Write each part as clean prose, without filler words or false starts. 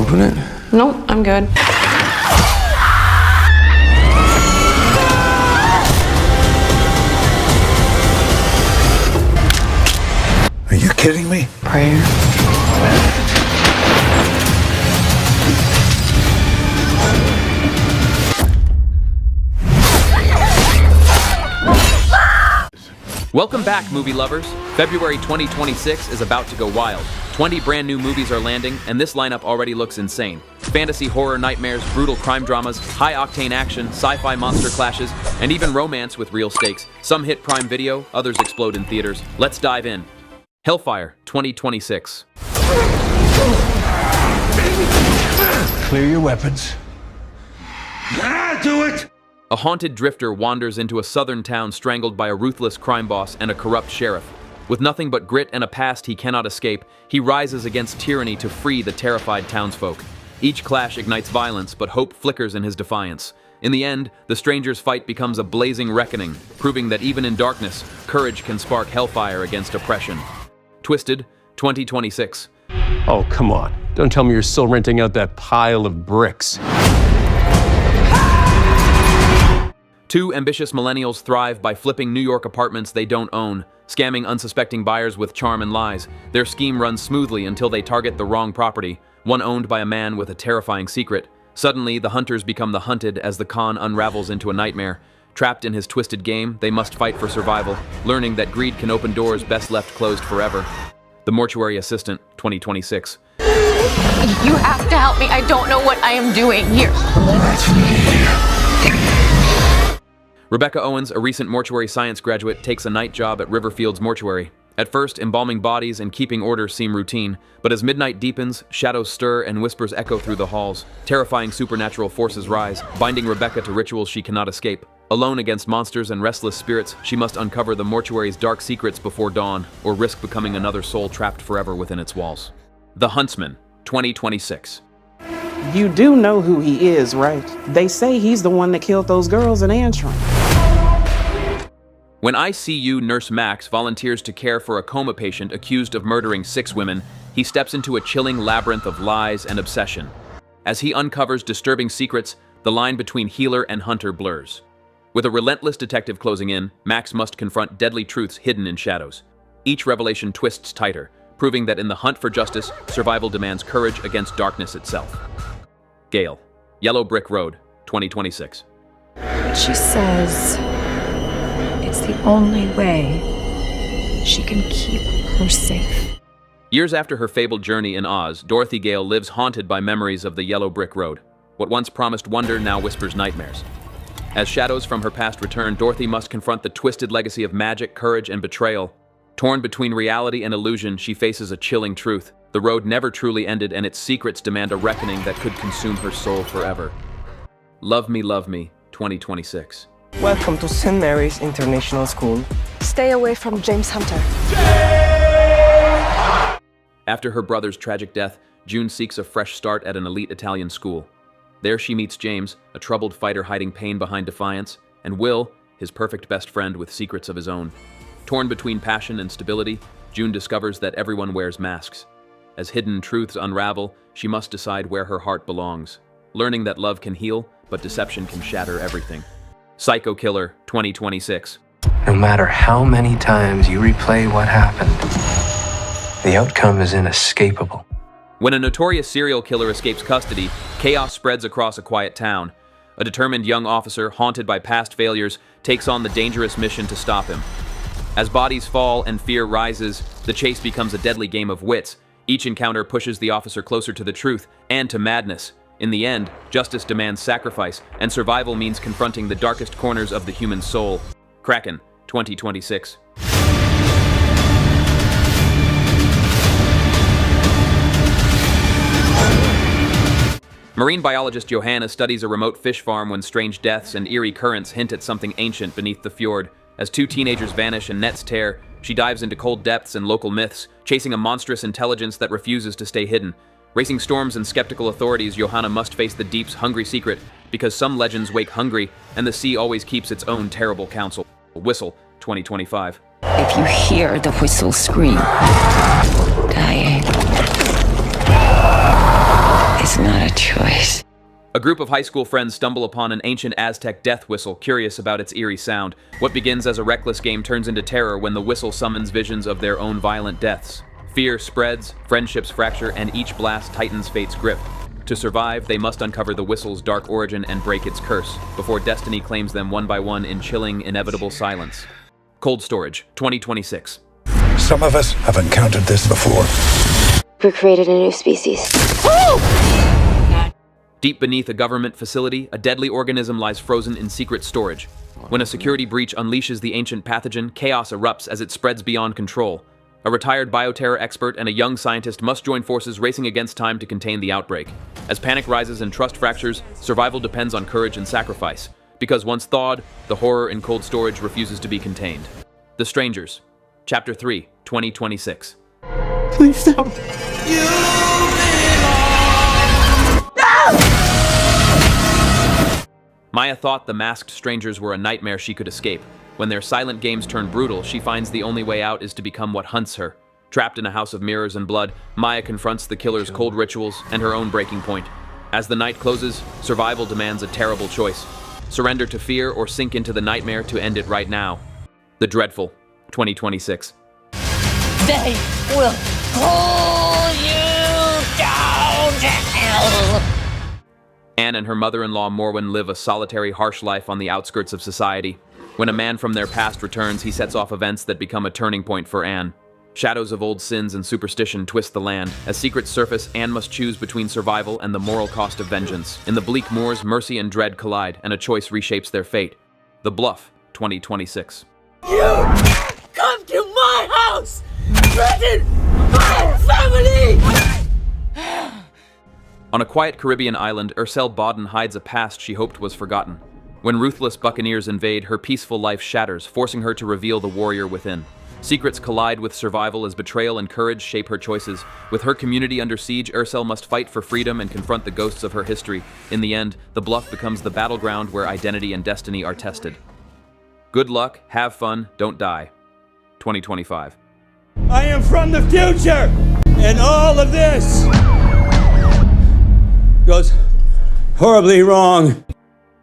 open it? Nope, I'm good. Are you kidding me? Prayer. Welcome back, movie lovers. February 2026 is about to go wild. 20 brand new movies are landing, and this lineup already looks insane. Fantasy horror nightmares, brutal crime dramas, high-octane action, sci-fi monster clashes, and even romance with real stakes. Some hit Prime Video, others explode in theaters. Let's dive in. HELLFIRE 2026. Clear your weapons. Do it! A haunted drifter wanders into a southern town strangled by a ruthless crime boss and a corrupt sheriff. With nothing but grit and a past he cannot escape, he rises against tyranny to free the terrified townsfolk. Each clash ignites violence, but hope flickers in his defiance. In the end, the stranger's fight becomes a blazing reckoning, proving that even in darkness, courage can spark hellfire against oppression. Twisted 2026. Oh, come on. Don't tell me you're still renting out that pile of bricks. Two ambitious millennials thrive by flipping New York apartments they don't own, scamming unsuspecting buyers with charm and lies. Their scheme runs smoothly until they target the wrong property, one owned by a man with a terrifying secret. Suddenly, the hunters become the hunted as the con unravels into a nightmare. Trapped in his twisted game, they must fight for survival, learning that greed can open doors best left closed forever. The Mortuary Assistant 2026. You have to help me. I don't know what I am doing here. Rebecca Owens, a recent mortuary science graduate, takes a night job at Riverfield's mortuary. At first, embalming bodies and keeping order seem routine, but as midnight deepens, shadows stir and whispers echo through the halls. Terrifying supernatural forces rise, binding Rebecca to rituals she cannot escape. Alone against monsters and restless spirits, she must uncover the mortuary's dark secrets before dawn, or risk becoming another soul trapped forever within its walls. The Huntsman 2026. You do know who he is, right? They say he's the one that killed those girls in Antrim. When ICU nurse Max volunteers to care for a coma patient accused of murdering 6 women, he steps into a chilling labyrinth of lies and obsession. As he uncovers disturbing secrets, the line between healer and hunter blurs. With a relentless detective closing in, Max must confront deadly truths hidden in shadows. Each revelation twists tighter, proving that in the hunt for justice, survival demands courage against darkness itself. GALE, Yellow Brick Road, 2026. She says it's the only way she can keep her safe. Years after her fabled journey in Oz, Dorothy Gale lives haunted by memories of the Yellow Brick Road. What once promised wonder now whispers nightmares. As shadows from her past return, Dorothy must confront the twisted legacy of magic, courage, and betrayal. Torn between reality and illusion, she faces a chilling truth. The road never truly ended, and its secrets demand a reckoning that could consume her soul forever. Love Me, 2026. Welcome to St. Mary's International School. Stay away from James Hunter. After her brother's tragic death, June seeks a fresh start at an elite Italian school. There she meets James, a troubled fighter hiding pain behind defiance, and Will, his perfect best friend with secrets of his own. Torn between passion and stability, June discovers that everyone wears masks. As hidden truths unravel, she must decide where her heart belongs, learning that love can heal, but deception can shatter everything. Psycho Killer 2026. No matter how many times you replay what happened, the outcome is inescapable. When a notorious serial killer escapes custody, chaos spreads across a quiet town. A determined young officer, haunted by past failures, takes on the dangerous mission to stop him. As bodies fall and fear rises, the chase becomes a deadly game of wits. Each encounter pushes the officer closer to the truth and to madness. In the end, justice demands sacrifice, and survival means confronting the darkest corners of the human soul. KRAKEN 2026. Marine biologist Johanna studies a remote fish farm when strange deaths and eerie currents hint at something ancient beneath the fjord. As 2 teenagers vanish and nets tear, she dives into cold depths and local myths, chasing a monstrous intelligence that refuses to stay hidden. Racing storms and skeptical authorities, Johanna must face the deep's hungry secret, because some legends wake hungry, and the sea always keeps its own terrible counsel. Whistle 2025. If you hear the whistle scream, dying is a choice. A group of high school friends stumble upon an ancient Aztec death whistle, curious about its eerie sound. What begins as a reckless game turns into terror when the whistle summons visions of their own violent deaths. Fear spreads, friendships fracture, and each blast tightens fate's grip. To survive, they must uncover the whistle's dark origin and break its curse, before destiny claims them one by one in chilling, inevitable silence. Cold Storage, 2026. Some of us have encountered this before. We created a new species. Deep beneath a government facility, a deadly organism lies frozen in secret storage. When a security breach unleashes the ancient pathogen, chaos erupts as it spreads beyond control. A retired bioterror expert and a young scientist must join forces, racing against time to contain the outbreak. As panic rises and trust fractures, survival depends on courage and sacrifice. Because once thawed, the horror in Cold Storage refuses to be contained. The Strangers, Chapter 3, 2026. Please don't. Maya thought the masked strangers were a nightmare she could escape. When their silent games turn brutal, she finds the only way out is to become what hunts her. Trapped in a house of mirrors and blood, Maya confronts the killer's cold rituals and her own breaking point. As the night closes, survival demands a terrible choice. Surrender to fear or sink into the nightmare to end it right now. The Dreadful, 2026. They will pull you down to hell! Anne and her mother-in-law Morwen live a solitary, harsh life on the outskirts of society. When a man from their past returns, he sets off events that become a turning point for Anne. Shadows of old sins and superstition twist the land. As secrets surface, Anne must choose between survival and the moral cost of vengeance. In the bleak moors, mercy and dread collide, and a choice reshapes their fate. The Bluff, 2026. You come to my house! Threaten my family! On a quiet Caribbean island, Ursel Bodden hides a past she hoped was forgotten. When ruthless buccaneers invade, her peaceful life shatters, forcing her to reveal the warrior within. Secrets collide with survival as betrayal and courage shape her choices. With her community under siege, Ursel must fight for freedom and confront the ghosts of her history. In the end, the Bluff becomes the battleground where identity and destiny are tested. Good luck, have fun, don't die. 2025. I am from the future, and all of this goes horribly wrong.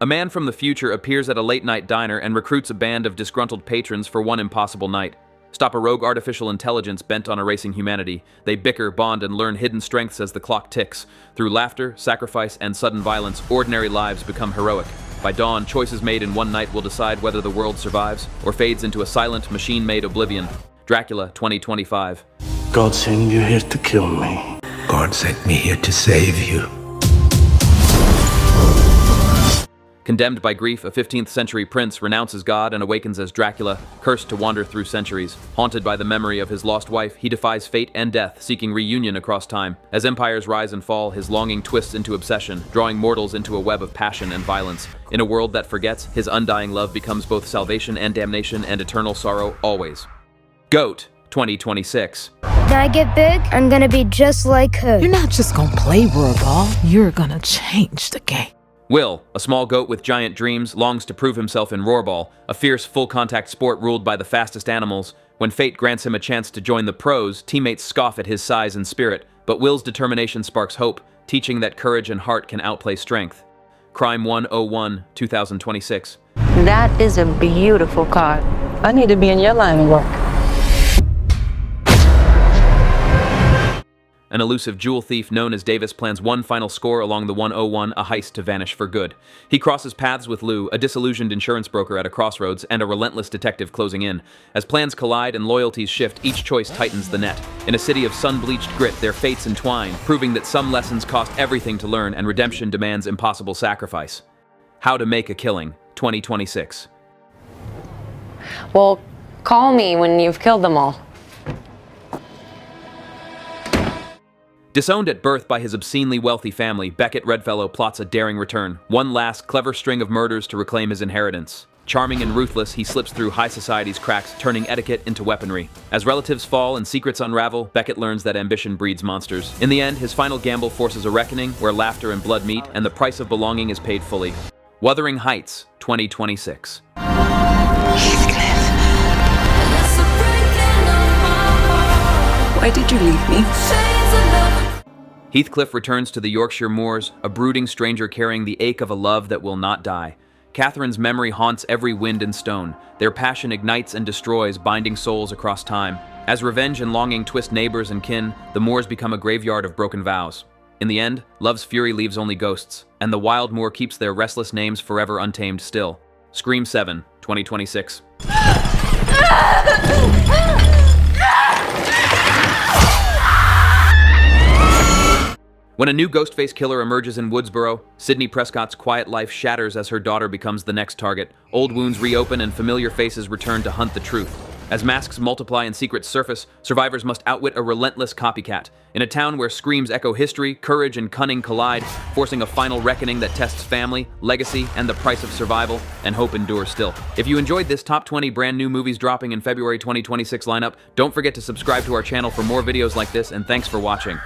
A man from the future appears at a late-night diner and recruits a band of disgruntled patrons for one impossible night. Stop a rogue artificial intelligence bent on erasing humanity. They bicker, bond, and learn hidden strengths as the clock ticks. Through laughter, sacrifice, and sudden violence, ordinary lives become heroic. By dawn, choices made in one night will decide whether the world survives or fades into a silent, machine-made oblivion. Dracula, 2025. God sent you here to kill me. God sent me here to save you. Condemned by grief, a 15th century prince renounces God and awakens as Dracula, cursed to wander through centuries. Haunted by the memory of his lost wife, he defies fate and death, seeking reunion across time. As empires rise and fall, his longing twists into obsession, drawing mortals into a web of passion and violence. In a world that forgets, his undying love becomes both salvation and damnation and eternal sorrow always. Goat, 2026. When I get big, I'm gonna be just like her. You're not just gonna play Rorball, you're gonna change the game. Will, a small goat with giant dreams, longs to prove himself in Rorball, a fierce full-contact sport ruled by the fastest animals. When fate grants him a chance to join the pros, teammates scoff at his size and spirit, but Will's determination sparks hope, teaching that courage and heart can outplay strength. Crime 101, 2026. That is a beautiful car. I need to be in your line of work. An elusive jewel thief known as Davis plans one final score along the 101, a heist to vanish for good. He crosses paths with Lou, a disillusioned insurance broker at a crossroads, and a relentless detective closing in. As plans collide and loyalties shift, each choice tightens the net. In a city of sun-bleached grit, their fates entwine, proving that some lessons cost everything to learn and redemption demands impossible sacrifice. How to Make a Killing, 2026. Well, call me when you've killed them all. Disowned at birth by his obscenely wealthy family, Beckett Redfellow plots a daring return, one last clever string of murders to reclaim his inheritance. Charming and ruthless, he slips through high society's cracks, turning etiquette into weaponry. As relatives fall and secrets unravel, Beckett learns that ambition breeds monsters. In the end, his final gamble forces a reckoning where laughter and blood meet, and the price of belonging is paid fully. Wuthering Heights, 2026. Why did you leave me? Heathcliff returns to the Yorkshire moors, a brooding stranger carrying the ache of a love that will not die. Catherine's memory haunts every wind and stone. Their passion ignites and destroys, binding souls across time. As revenge and longing twist neighbors and kin, the moors become a graveyard of broken vows. In the end, love's fury leaves only ghosts, and the wild moor keeps their restless names forever untamed still. Scream 7, 2026. When a new Ghostface killer emerges in Woodsboro, Sidney Prescott's quiet life shatters as her daughter becomes the next target. Old wounds reopen and familiar faces return to hunt the truth. As masks multiply and secrets surface, survivors must outwit a relentless copycat. In a town where screams echo history, courage and cunning collide, forcing a final reckoning that tests family, legacy, and the price of survival, and hope endures still. If you enjoyed this top 20 brand new movies dropping in February 2026 lineup, don't forget to subscribe to our channel for more videos like this, and thanks for watching.